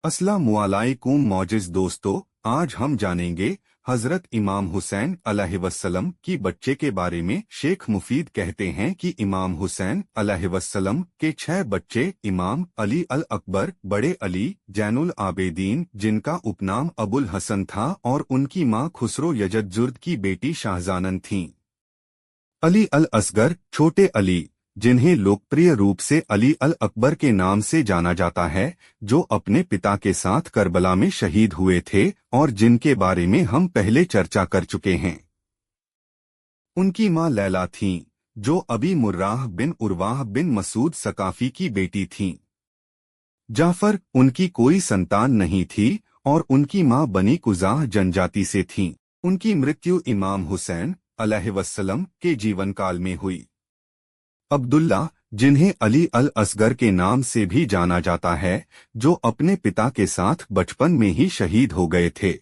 अस्सलामुअलैकुम मौजिज़ दोस्तों, आज हम जानेंगे हज़रत इमाम हुसैन अलैहिस्सलाम की बच्चे के बारे में। शेख मुफीद कहते हैं कि इमाम हुसैन अलैहिस्सलाम के 6 बच्चे इमाम अली अल अकबर, बड़े अली, जैनुल आबेदीन जिनका उपनाम अबुल हसन था, और उनकी मां खुसरो यजदजुर्द की बेटी शाहजानन थीं। अली अल असगर, छोटे अली, जिन्हें लोकप्रिय रूप से अली अल अकबर के नाम से जाना जाता है, जो अपने पिता के साथ करबला में शहीद हुए थे और जिनके बारे में हम पहले चर्चा कर चुके हैं। उनकी मां लैला थीं, जो अबी मुर्राह बिन उरवाह बिन मसूद सकाफी की बेटी थीं। जाफर, उनकी कोई संतान नहीं थी और उनकी मां बनी कुजाह जनजाति से थीं। उनकी मृत्यु इमाम हुसैन अलैहिस्सलाम के जीवनकाल में हुई। अब्दुल्ला, जिन्हें अली अल असगर के नाम से भी जाना जाता है, जो अपने पिता के साथ बचपन में ही शहीद हो गए थे।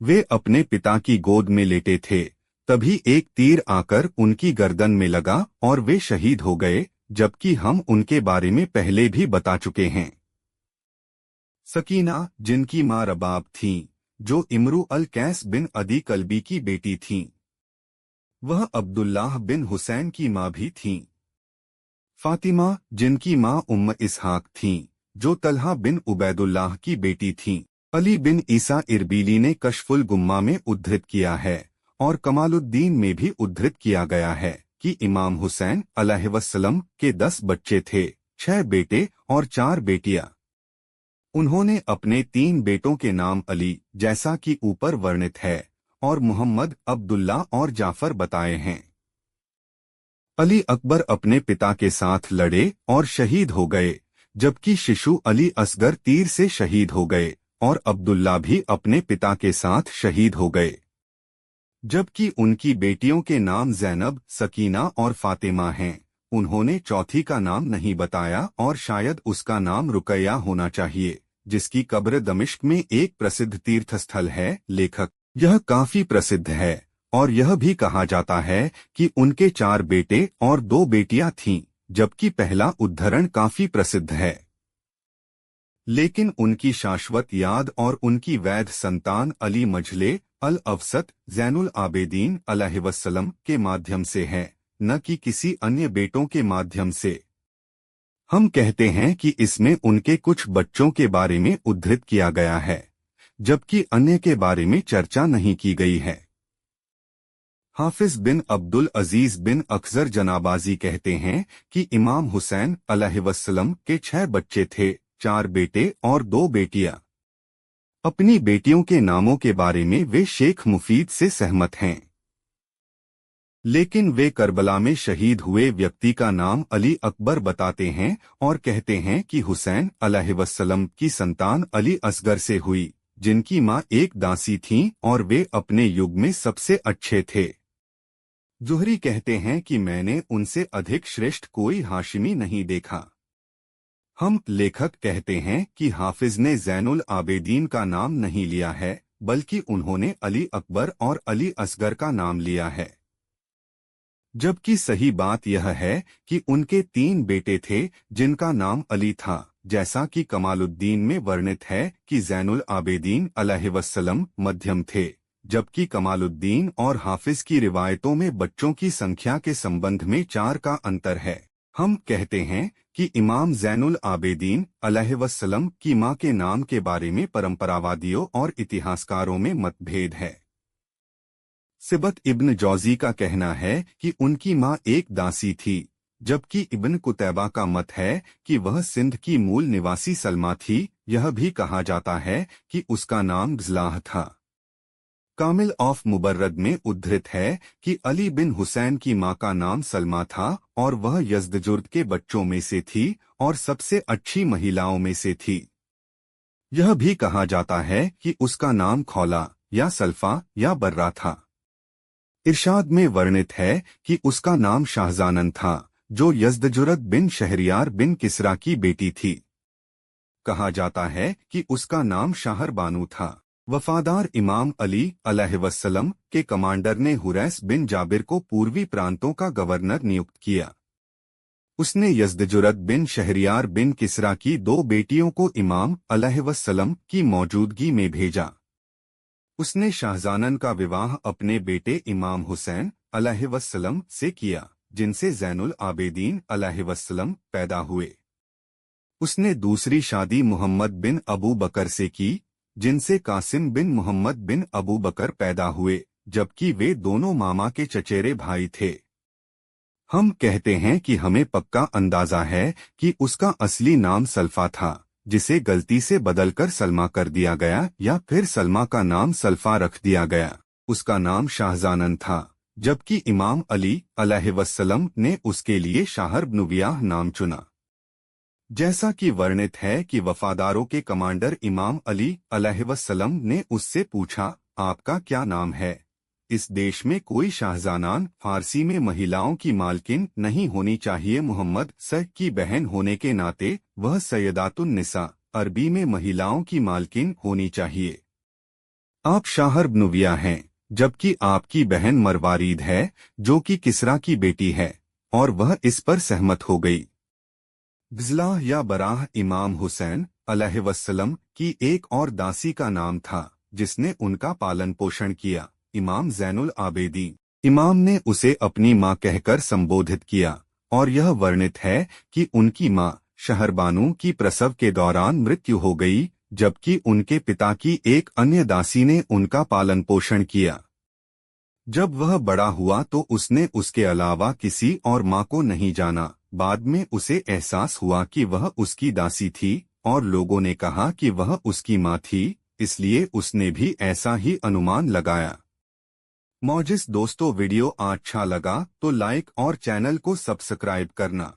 वे अपने पिता की गोद में लेटे थे, तभी एक तीर आकर उनकी गर्दन में लगा और वे शहीद हो गए, जबकि हम उनके बारे में पहले भी बता चुके हैं। सकीना, जिनकी मां रबाब थीं, जो इमरू अल कैस बिन अदी कल्बी की बेटी थीं। वह अब्दुल्लाह बिन हुसैन की मां भी थीं। फातिमा, जिनकी मां उम्म इसहाक थीं, जो तलहा बिन उबैदुल्लाह की बेटी थीं। अली बिन ईसा इरबीली ने कशफुल गुम्मा में उद्धृत किया है और कमालुद्दीन में भी उद्धृत किया गया है कि इमाम हुसैन अलैहिस्सलाम के 10 बच्चे थे, 6 बेटे और 4 बेटियां। उन्होंने अपने 3 बेटों के नाम अली, जैसा कि ऊपर वर्णित है, और मुहम्मद, अब्दुल्ला और जाफर बताए हैं। अली अकबर अपने पिता के साथ लड़े और शहीद हो गए, जबकि शिशु अली असगर तीर से शहीद हो गए, और अब्दुल्ला भी अपने पिता के साथ शहीद हो गए। जबकि उनकी बेटियों के नाम ज़ैनब, सकीना और फातिमा हैं। उन्होंने चौथी का नाम नहीं बताया और शायद उसका नाम रुकैया होना चाहिए, जिसकी कब्र दमिश्क में एक प्रसिद्ध तीर्थस्थल है। लेखक, यह काफी प्रसिद्ध है और यह भी कहा जाता है कि उनके 4 बेटे और 2 बेटियां थीं, जबकि पहला उद्धरण काफी प्रसिद्ध है। लेकिन उनकी शाश्वत याद और उनकी वैध संतान अली मजले अल अवसत ज़ैनुल आबेदीन अलैहिस्सलाम के माध्यम से है, न कि किसी अन्य बेटों के माध्यम से। हम कहते हैं कि इसमें उनके कुछ बच्चों के बारे में उद्धृत किया गया है, जबकि अन्य के बारे में चर्चा नहीं की गई है। हाफिज बिन अब्दुल अजीज बिन अख्जर जनाबाजी कहते हैं कि इमाम हुसैन अलैहिस्सलाम के 6 बच्चे थे, 4 बेटे और 2 बेटियां। अपनी बेटियों के नामों के बारे में वे शेख मुफीद से सहमत हैं, लेकिन वे करबला में शहीद हुए व्यक्ति का नाम अली अकबर बताते हैं और कहते हैं कि हुसैन अलैहिस्सलाम की संतान अली असगर से हुई, जिनकी मां एक दासी थीं और वे अपने युग में सबसे अच्छे थे। ज़ुहरी कहते हैं कि मैंने उनसे अधिक श्रेष्ठ कोई हाशिमी नहीं देखा। हम लेखक कहते हैं कि हाफिज ने ज़ैनुल आबेदीन का नाम नहीं लिया है, बल्कि उन्होंने अली अकबर और अली असगर का नाम लिया है। जबकि सही बात यह है कि उनके 3 बेटे थे, जिनका नाम अली था, जैसा कि कमालुद्दीन में वर्णित है कि ज़ैनुल आबेदीन अलैहिस्सलाम मध्यम थे, जबकि कमालुद्दीन और हाफिज की रिवायतों में बच्चों की संख्या के संबंध में 4 का अंतर है। हम कहते हैं कि इमाम ज़ैनुल आबेदीन अलैहिस्सलाम की मां के नाम के बारे में परंपरावादियों और इतिहासकारों में मतभेद है। सिबत इब्न जौजी का कहना है कि उनकी मां एक दासी थी, जबकि इब्न कुतैबा का मत है कि वह सिंध की मूल निवासी सलमा थी। यह भी कहा जाता है कि उसका नाम ग़ज़लाह था। कामिल ऑफ मुबर्रद में उद्धृत है कि अली बिन हुसैन की मां का नाम सलमा था और वह यज़दजुर्द के बच्चों में से थी और सबसे अच्छी महिलाओं में से थी। यह भी कहा जाता है कि उसका नाम खौला या सल्फा या बर्रा था। इरशाद में वर्णित है कि उसका नाम शाहजानन था, जो यज़दजुरद बिन शहरियार बिन किसरा की बेटी थी। कहा जाता है कि उसका नाम शाहर बानू था। वफादार इमाम अली अलैहिस्सलाम के कमांडर ने हुरैस बिन जाबिर को पूर्वी प्रांतों का गवर्नर नियुक्त किया। उसने यज़दजुरत बिन शहरियार बिन किसरा की 2 बेटियों को इमाम अलैहिस्सलाम की मौजूदगी में भेजा। उसने शाहजानन का विवाह अपने बेटे इमाम हुसैन अलैहिस्सलाम से किया, जिनसे ज़ैनुल आबेदीन अलैहिस्सलाम पैदा हुए। उसने दूसरी शादी मुहम्मद बिन अबू बकर से की, जिनसे कासिम बिन मुहम्मद बिन अबू बकर पैदा हुए, जबकि वे दोनों मामा के चचेरे भाई थे। हम कहते हैं कि हमें पक्का अंदाजा है कि उसका असली नाम सल्फा था, जिसे गलती से बदलकर सलमा कर दिया गया, या फिर सलमा का नाम सल्फा रख दिया गया। उसका नाम शाहजानन था, जबकि इमाम अली अलैहिस्सलाम ने उसके लिए शाहरबनुवियाह नाम चुना। जैसा कि वर्णित है कि वफादारों के कमांडर इमाम अली अलैहिस्सलाम ने उससे पूछा, आपका क्या नाम है? इस देश में कोई शाहजानान फारसी में महिलाओं की मालकिन नहीं होनी चाहिए। मुहम्मद की बहन होने के नाते वह सैयदातुन निसा अरबी में महिलाओं की मालकिन होनी चाहिए। आप शाहरबनुविया हैं, जबकि आपकी बहन मरवारीद है, जो कि किसरा की बेटी है, और वह इस पर सहमत हो गई। बिज़लाह या बराह इमाम हुसैन अलैहिस्सलाम की एक और दासी का नाम था, जिसने उनका पालन पोषण किया। इमाम ज़ैनुल आबेदीन इमाम ने उसे अपनी मां कहकर संबोधित किया, और यह वर्णित है कि उनकी मां शहरबानू की प्रसव के दौरान मृत्यु हो गई, जबकि उनके पिता की एक अन्य दासी ने उनका पालन पोषण किया। जब वह बड़ा हुआ तो उसने उसके अलावा किसी और मां को नहीं जाना। बाद में उसे एहसास हुआ कि वह उसकी दासी थी, और लोगों ने कहा कि वह उसकी मां थी, इसलिए उसने भी ऐसा ही अनुमान लगाया। मौजिस दोस्तों, वीडियो अच्छा लगा तो लाइक और चैनल को सब्सक्राइब करना।